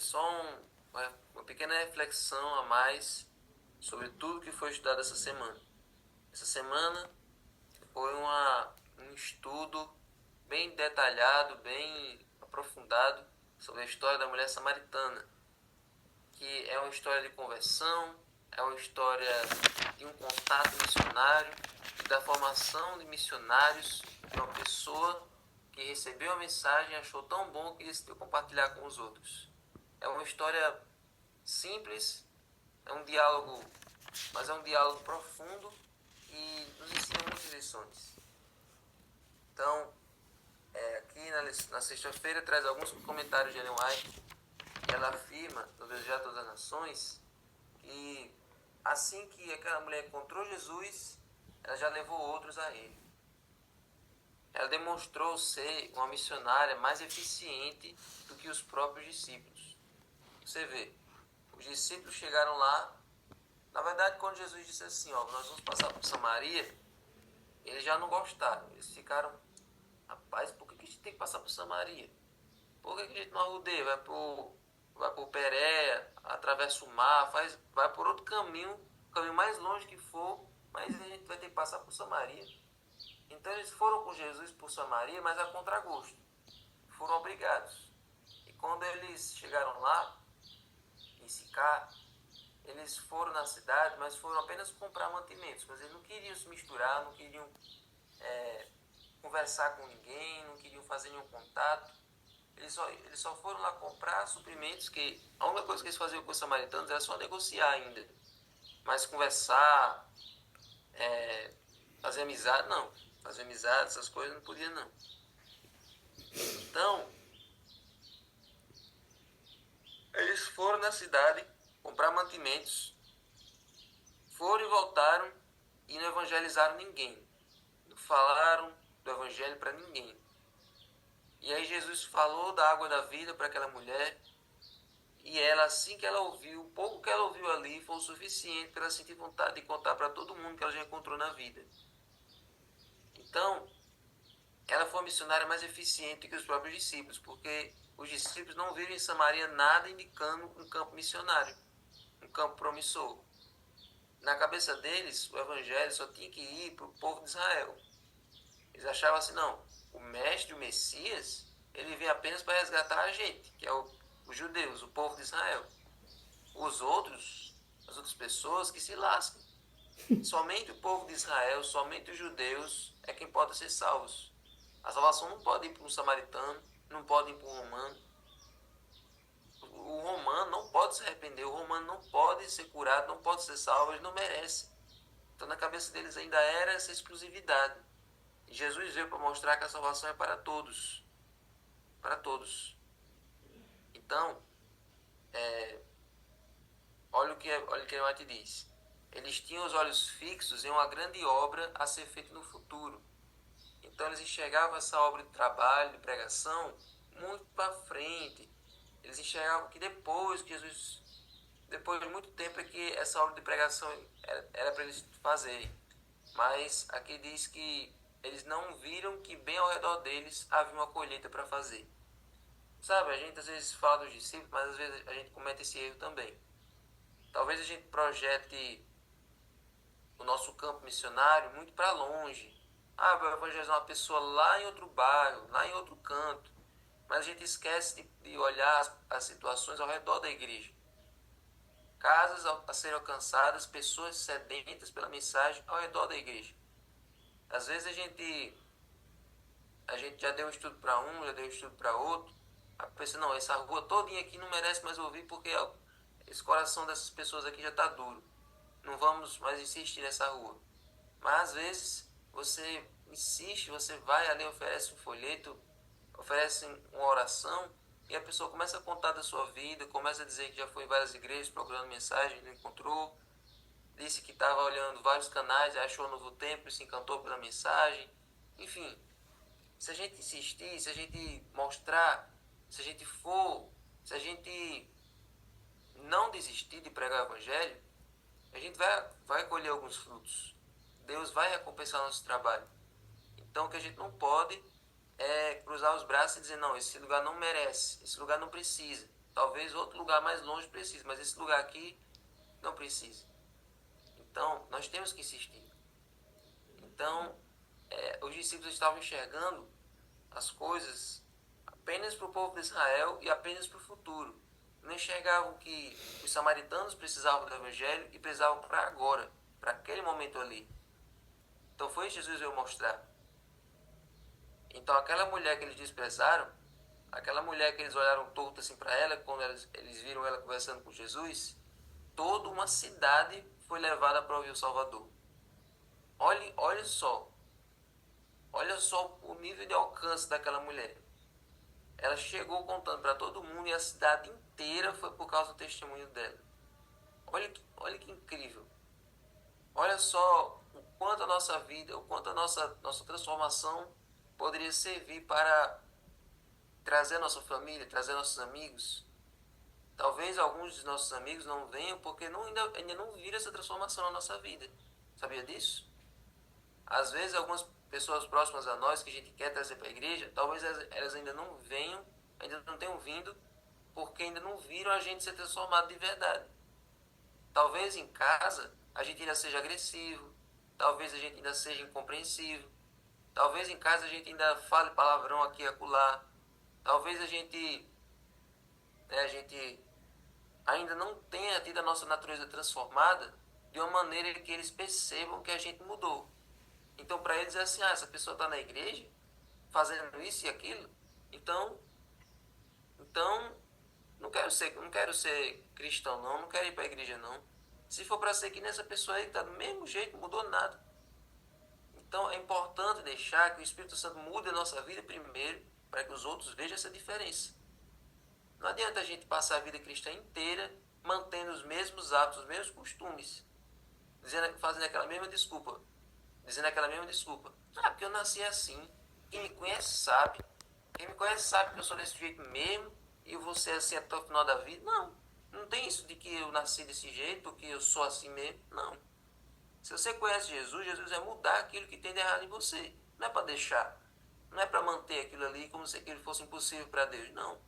só uma pequena reflexão a mais sobre tudo que foi estudado essa semana. Essa semana foi um estudo bem detalhado, bem aprofundado sobre a história da mulher samaritana, que é uma história de conversão, é uma história de um contato missionário e da formação de missionários de uma pessoa que recebeu a mensagem e achou tão bom que decidiu compartilhar com os outros. É uma história simples, é um diálogo, mas é um diálogo profundo e nos ensina muitas lições. Então, aqui na sexta-feira traz alguns comentários de Ellen White, que ela afirma, no Desejar Todas as Nações, que assim que aquela mulher encontrou Jesus, ela já levou outros a ele. Ela demonstrou ser uma missionária mais eficiente do que os próprios discípulos. Você vê, os discípulos chegaram lá. Na verdade, quando Jesus disse assim, nós vamos passar por Samaria, eles já não gostaram. Eles ficaram, rapaz, por que a gente tem que passar por Samaria? Por que a gente não arrudeia? Vai por Pérea, atravessa o mar, vai por outro caminho, o caminho mais longe que for, mas a gente vai ter que passar por Samaria. Então eles foram com Jesus por Samaria, mas a contragosto. Foram obrigados. E quando eles chegaram lá, em Sicar, eles foram na cidade, mas foram apenas comprar mantimentos. Mas eles não queriam se misturar, não queriam conversar com ninguém, não queriam fazer nenhum contato. Eles só foram lá comprar suprimentos, que a única coisa que eles faziam com os samaritanos era só negociar ainda. Mas conversar, fazer amizade, não. Fazer amizade, essas coisas não podia, não. Então, eles foram na cidade comprar mantimentos, foram e voltaram e não evangelizaram ninguém. Não falaram do evangelho para ninguém. E aí Jesus falou da água da vida para aquela mulher, e ela, assim que ela ouviu, o pouco que ela ouviu ali foi o suficiente para ela sentir vontade de contar para todo mundo que ela já encontrou na vida. Então, ela foi a missionária mais eficiente que os próprios discípulos, porque os discípulos não viram em Samaria nada indicando um campo missionário, um campo promissor. Na cabeça deles, o evangelho só tinha que ir para o povo de Israel. Eles achavam assim, não, o mestre, o Messias, ele vem apenas para resgatar a gente, que é os judeus, o povo de Israel. As outras pessoas que se lascam. Somente o povo de Israel, somente os judeus é quem pode ser salvos. A salvação não pode ir para um samaritano, não pode ir para um romano. O romano não pode se arrepender, o romano não pode ser curado, não pode ser salvo, ele não merece. Então na cabeça deles ainda era essa exclusividade. E Jesus veio para mostrar que a salvação é para todos. Para todos. Então, olha o que Ellen White diz. Eles tinham os olhos fixos em uma grande obra a ser feita no futuro. Então eles enxergavam essa obra de trabalho, de pregação, muito para frente. Eles enxergavam que depois de muito tempo é que essa obra de pregação era para eles fazerem. Mas aqui diz que eles não viram que bem ao redor deles havia uma colheita para fazer. Sabe, a gente às vezes fala dos discípulos, mas às vezes a gente comete esse erro também. Talvez a gente projete o nosso campo missionário muito para longe. Vou evangelizar uma pessoa lá em outro bairro, lá em outro canto. Mas a gente esquece de olhar as situações ao redor da igreja. Casas a serem alcançadas, pessoas sedentas pela mensagem ao redor da igreja. Às vezes a gente já deu um estudo para um, já deu um estudo para outro. A pessoa, não, essa rua todinha aqui não merece mais ouvir porque esse coração dessas pessoas aqui já está duro. Não vamos mais insistir nessa rua. Mas às vezes você insiste, você vai ali, oferece um folheto, oferece uma oração e a pessoa começa a contar da sua vida, começa a dizer que já foi em várias igrejas procurando mensagem, não encontrou, disse que estava olhando vários canais, achou um novo templo e se encantou pela mensagem. Enfim, se a gente insistir, se a gente mostrar, se a gente não desistir de pregar o evangelho, a gente vai colher alguns frutos. Deus vai recompensar nosso trabalho. Então o que a gente não pode é cruzar os braços e dizer, não, esse lugar não merece, esse lugar não precisa. Talvez outro lugar mais longe precise, mas esse lugar aqui não precisa. Então, nós temos que insistir. Então, os discípulos estavam enxergando as coisas apenas para o povo de Israel e apenas para o futuro. Não enxergavam que os samaritanos precisavam do evangelho e precisavam para agora, para aquele momento ali. Então foi isso que Jesus veio mostrar. Então aquela mulher que eles desprezaram, aquela mulher que eles olharam torto assim para ela, quando eles viram ela conversando com Jesus, toda uma cidade foi levada para ouvir o Salvador. Olha só o nível de alcance daquela mulher. Ela chegou contando para todo mundo e a cidade inteira foi por causa do testemunho dela. Olha que incrível. Olha só o quanto a nossa vida, o quanto a nossa transformação poderia servir para trazer a nossa família, trazer nossos amigos. Talvez alguns dos nossos amigos não venham porque ainda não viram essa transformação na nossa vida. Sabia disso? Às vezes algumas pessoas próximas a nós que a gente quer trazer para a igreja, talvez elas ainda não venham, ainda não tenham vindo, porque ainda não viram a gente ser transformado de verdade. Talvez em casa a gente ainda seja agressivo, talvez a gente ainda seja incompreensível, talvez em casa a gente ainda fale palavrão aqui e acolá, talvez a gente ainda não tenha tido a nossa natureza transformada de uma maneira que eles percebam que a gente mudou. Então para eles é assim, essa pessoa está na igreja fazendo isso e aquilo, então não quero ser cristão não quero ir para a igreja não. Se for para ser que nessa pessoa aí que está do mesmo jeito, não mudou nada. Então é importante deixar que o Espírito Santo mude a nossa vida primeiro, para que os outros vejam essa diferença. Não adianta a gente passar a vida cristã inteira mantendo os mesmos hábitos, os mesmos costumes, fazendo aquela mesma desculpa, dizendo aquela mesma desculpa. Porque eu nasci assim. Quem me conhece sabe. Quem me conhece sabe que eu sou desse jeito mesmo e eu vou ser assim até o final da vida. Não tem isso de que eu nasci desse jeito, que eu sou assim mesmo. Não. Se você conhece Jesus, Jesus vai mudar aquilo que tem de errado em você. Não é para deixar. Não é para manter aquilo ali como se aquilo fosse impossível para Deus. Não.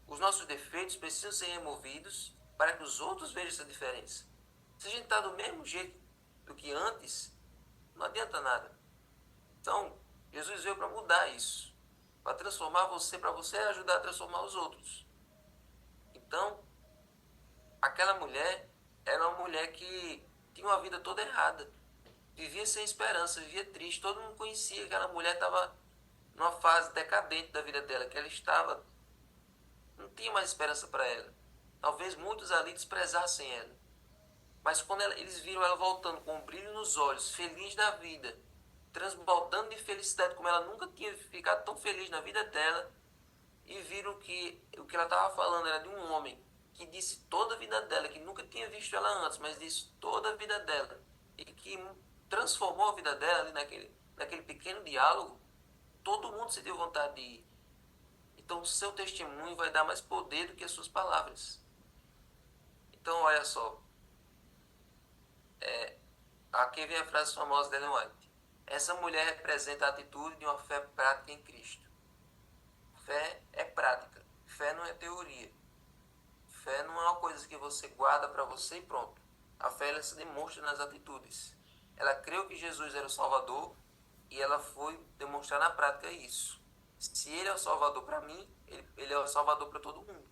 Os nossos defeitos precisam ser removidos para que os outros vejam essa diferença. Se a gente está do mesmo jeito do que antes, não adianta nada. Então, Jesus veio para mudar isso, para transformar você, para você ajudar a transformar os outros. Então, aquela mulher era uma mulher que tinha uma vida toda errada, vivia sem esperança, vivia triste. Todo mundo conhecia que aquela mulher estava numa fase decadente da vida dela, que ela estava, não tinha mais esperança para ela. Talvez muitos ali desprezassem ela. Mas quando eles viram ela voltando com um brilho nos olhos, feliz da vida, transbordando de felicidade como ela nunca tinha ficado tão feliz na vida dela, e viram que o que ela estava falando era de um homem que disse toda a vida dela, que nunca tinha visto ela antes, mas disse toda a vida dela, e que transformou a vida dela ali naquele pequeno diálogo. Todo mundo se deu vontade de ir. Então o seu testemunho vai dar mais poder do que as suas palavras. Então olha só, aqui vem a frase famosa de Ellen White. Essa mulher representa a atitude de uma fé prática em Cristo. Fé é prática. Fé não é teoria. Fé não é uma coisa que você guarda para você e pronto. A fé ela se demonstra nas atitudes. Ela creu que Jesus era o Salvador e ela foi demonstrar na prática isso. Se ele é o Salvador para mim, ele é o Salvador para todo mundo.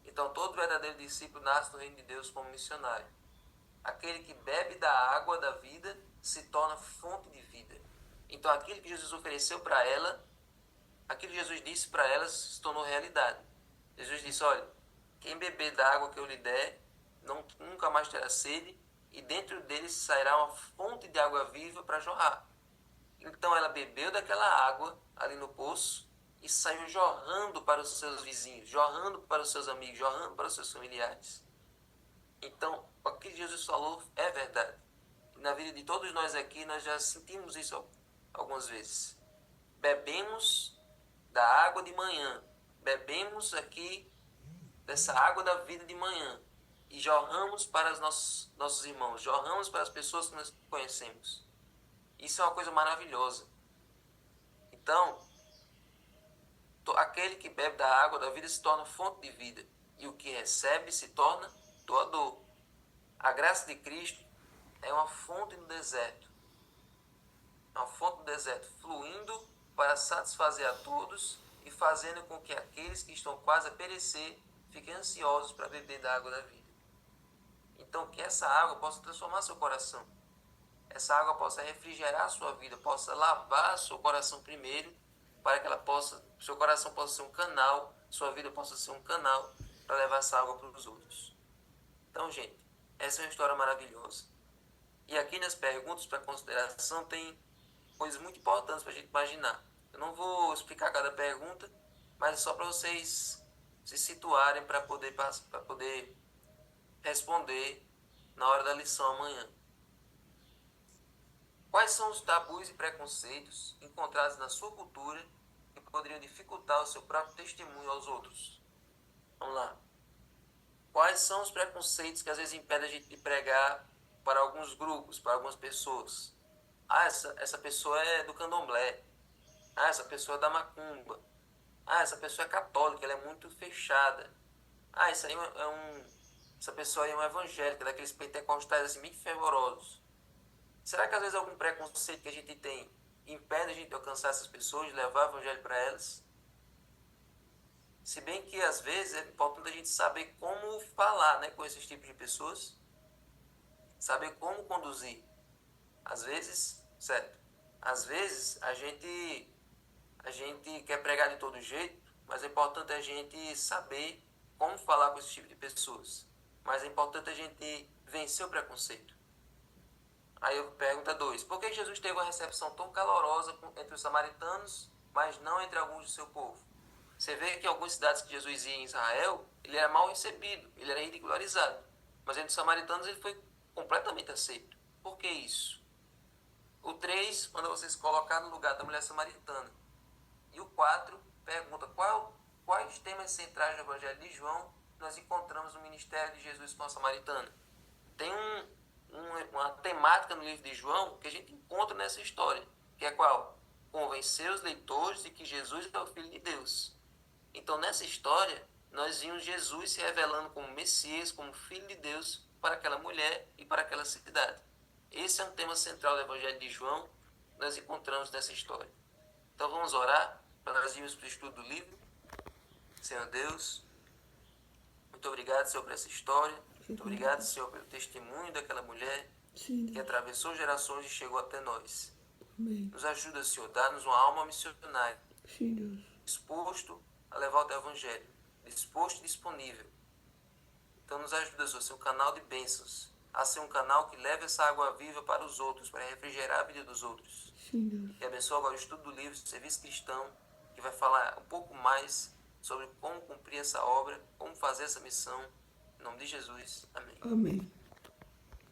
Então todo verdadeiro discípulo nasce no reino de Deus como missionário. Aquele que bebe da água da vida se torna fonte de vida. Então aquilo que Jesus ofereceu para ela, aquilo que Jesus disse para ela se tornou realidade. Jesus disse, olha, quem beber da água que eu lhe der, nunca mais terá sede, e dentro dele sairá uma fonte de água viva para jorrar. Então ela bebeu daquela água ali no poço e saiu jorrando para os seus vizinhos, jorrando para os seus amigos, jorrando para os seus familiares. Então, o que Jesus falou é verdade. Na vida de todos nós aqui, nós já sentimos isso algumas vezes. Bebemos da água de manhã, bebemos aqui dessa água da vida de manhã e jorramos para os nossos irmãos, jorramos para as pessoas que nós conhecemos. Isso é uma coisa maravilhosa. Então, aquele que bebe da água da vida se torna fonte de vida, e o que recebe se torna doador. A graça de Cristo é uma fonte no deserto, é uma fonte no deserto, fluindo para satisfazer a todos e fazendo com que aqueles que estão quase a perecer fiquem ansiosos para beber da água da vida. Então, que essa água possa transformar seu coração, essa água possa refrigerar a sua vida, possa lavar seu coração primeiro, para que seu coração possa ser um canal, sua vida possa ser um canal para levar essa água para os outros. Então, gente, essa é uma história maravilhosa. E aqui nas perguntas para consideração tem coisas muito importantes para a gente imaginar. Eu não vou explicar cada pergunta, mas é só para vocês se situarem para poder responder na hora da lição amanhã. Quais são os tabus e preconceitos encontrados na sua cultura que poderiam dificultar o seu próprio testemunho aos outros? Vamos lá. Quais são os preconceitos que às vezes impedem a gente de pregar para alguns grupos, para algumas pessoas? Ah, essa pessoa é do candomblé. Ah, essa pessoa é da macumba. Ah, essa pessoa é católica, ela é muito fechada. Ah, essa pessoa aí é um evangélico, daqueles pentecostais assim, bem fervorosos. Será que às vezes algum preconceito que a gente tem impede a gente de alcançar essas pessoas, de levar o evangelho para elas? Se bem que às vezes é importante a gente saber como falar, né, com esses tipos de pessoas, saber como conduzir. Às vezes, certo? Às vezes a gente quer pregar de todo jeito, mas é importante a gente saber como falar com esse tipo de pessoas. Mas é importante a gente vencer o preconceito. Aí eu pergunta 2. Por que Jesus teve uma recepção tão calorosa entre os samaritanos, mas não entre alguns do seu povo? Você vê que em algumas cidades que Jesus ia em Israel, ele era mal recebido, ele era ridicularizado. Mas entre os samaritanos ele foi completamente aceito. Por que isso? O 3 manda vocês colocar no lugar da mulher samaritana. E o 4 pergunta quais temas centrais do Evangelho de João nós encontramos no ministério de Jesus com a samaritana. Tem uma temática no livro de João que a gente encontra nessa história, que é qual? Convencer os leitores de que Jesus é o Filho de Deus. Então, nessa história, nós vimos Jesus se revelando como Messias, como Filho de Deus, para aquela mulher e para aquela cidade. Esse é um tema central do Evangelho de João que nós encontramos nessa história. Então, vamos orar para nós irmos para o estudo do livro. Senhor Deus, muito obrigado, Senhor, por essa história. Muito obrigado, Senhor, pelo testemunho daquela mulher que atravessou gerações e chegou até nós. Nos ajuda, Senhor, dá-nos uma alma missionária, disposto a levar o teu evangelho, disposto e disponível. Então nos ajuda, Senhor, a ser um canal de bênçãos, a ser um canal que leve essa água viva para os outros, para refrigerar a vida dos outros. E abençoa agora o estudo do livro Serviço Cristão, que vai falar um pouco mais sobre como cumprir essa obra, como fazer essa missão. Em nome de Jesus. Amém. Amém.